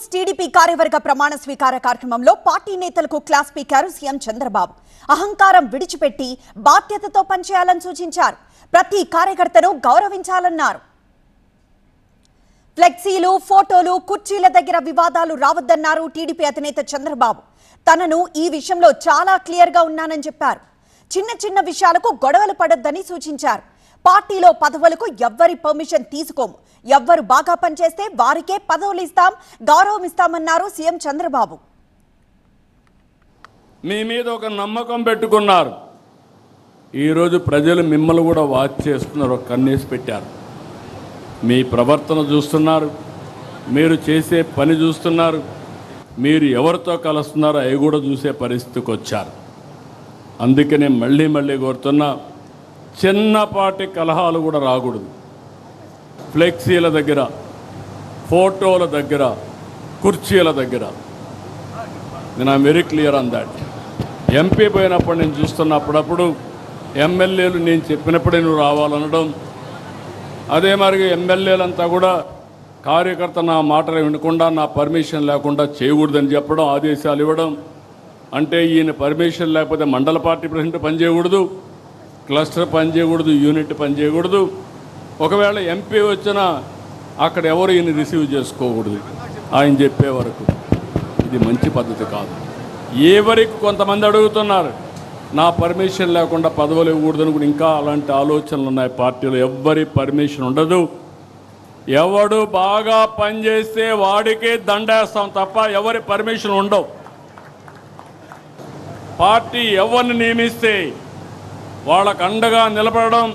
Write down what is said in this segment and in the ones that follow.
News TDP కార్యవర్గ ప్రమాణ స్వీకార కార్యక్రమంలో పార్టీ నేతలకు క్లాస్ స్పీకర్ సీఎం చంద్రబాబు అహంకారం విడిచిపెట్టి బాధ్యతతో పనిచేయాలని సూచించారు. ప్రతి కార్యకర్తను గౌరవించాలన్నారు. ఫ్లెక్సీలు, ఫోటోలు, కుర్చీల దగ్గర వివాదాలు రావద్దన్నారు టీడీపీ అధినేత చంద్రబాబు. తనను ఈ విషయంలో చాలా క్లియర్ గా ఉన్నానని చెప్పారు. చిన్న చిన్న విషయాలకు గొడవలు పడొద్దని సూచించారు. పార్టీలో పదవులకు ఎవ్వరి పర్మిషన్ తీసుకోము, ఎవ్వరు బాగా పనిచేస్తే వారికే పదవులు ఇస్తాం, గౌరవం ఇస్తామన్నారు సీఎం చంద్రబాబు. మీ మీద ఒక నమ్మకం పెట్టుకున్నారు. ఈరోజు ప్రజలు మిమ్మల్ని కూడా వాచ్ చేస్తున్నారు, ఒక కన్నేసి పెట్టారు. మీ ప్రవర్తన చూస్తున్నారు, మీరు చేసే పని చూస్తున్నారు, మీరు ఎవరితో కలుస్తున్నారో అవి కూడా చూసే పరిస్థితికి వచ్చారు. అందుకనే మళ్ళీ మళ్ళీ కోరుతున్నా, చిన్నపాటి కలహాలు కూడా రాకూడదు. ఫ్లెక్సీల దగ్గర, ఫోటోల దగ్గర, కుర్చీల దగ్గర నేను very clear on that. MP పోయినప్పుడు నేను చూస్తున్నప్పుడప్పుడు ఎమ్మెల్యేలు నేను చెప్పినప్పుడే నువ్వు రావాలనడం, అదే మరి ఎమ్మెల్యేలంతా కూడా కార్యకర్త నా మాటలు వినకుండా నా పర్మిషన్ లేకుండా చేయకూడదని చెప్పడం, ఆదేశాలు ఇవ్వడం. అంటే ఈయన పర్మిషన్ లేకపోతే మండల పార్టీ ప్రెసిడెంట్ పనిచేయకూడదు, క్లస్టర్ పనిచేయకూడదు, యూనిట్ పనిచేయకూడదు. ఒకవేళ ఎంపీ వచ్చినా అక్కడ ఎవరు ఈయన రిసీవ్ చేసుకోకూడదు ఆయన చెప్పే వరకు. ఇది మంచి పద్ధతి కాదు. ఎవరికి కొంతమంది అడుగుతున్నారు నా పర్మిషన్ లేకుండా పదవులు ఇవ్వకూడదని కూడా. ఇంకా అలాంటి ఆలోచనలు ఉన్నాయి పార్టీలో. ఎవ్వరి పర్మిషన్ ఉండదు. ఎవడు బాగా పనిచేస్తే వాడికి దండేస్తాం తప్ప ఎవరి పర్మిషన్ ఉండవు. పార్టీ ఎవరిని నియమిస్తే వాళ్ళకు అండగా నిలబడడం,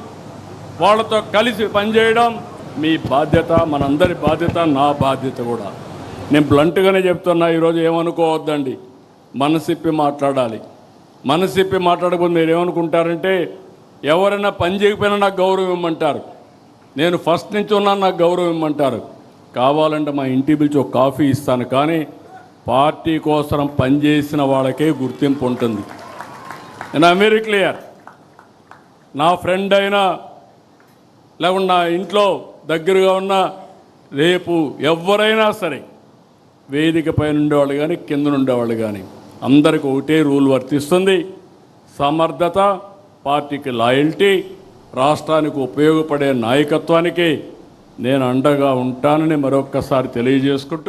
వాళ్ళతో కలిసి పనిచేయడం మీ బాధ్యత, మనందరి బాధ్యత, నా బాధ్యత కూడా. నేను బ్లంట్గానే చెప్తున్నా, ఈరోజు ఏమనుకోవద్దండి, మనసిప్పి మాట్లాడాలి. మనసిప్పి మాట్లాడకపోతే మీరు ఏమనుకుంటారంటే ఎవరైనా పని చేయకపోయినా నాకు గౌరవం ఇవ్వమంటారు, నేను ఫస్ట్ నుంచి ఉన్నాను నాకు గౌరవం ఇవ్వమంటారు. కావాలంటే మా ఇంటి పిలిచి ఒక కాఫీ ఇస్తాను, కానీ పార్టీ కోసం పనిచేసిన వాళ్ళకే గుర్తింపు ఉంటుంది. నేను వెరీ క్లియర్. నా ఫ్రెండ్ అయినా లేకుండా నా ఇంట్లో దగ్గరగా ఉన్న రేపు ఎవరైనా సరే వేదిక పైన ఉండేవాళ్ళు కానీ కింద ఉండేవాళ్ళు కానీ అందరికీ ఒకటే రూల్ వర్తిస్తుంది. సమర్థత, పార్టీకి లాయల్టీ, రాష్ట్రానికి ఉపయోగపడే నాయకత్వానికి నేను అండగా ఉంటానని మరొక్కసారి తెలియజేసుకుంటూ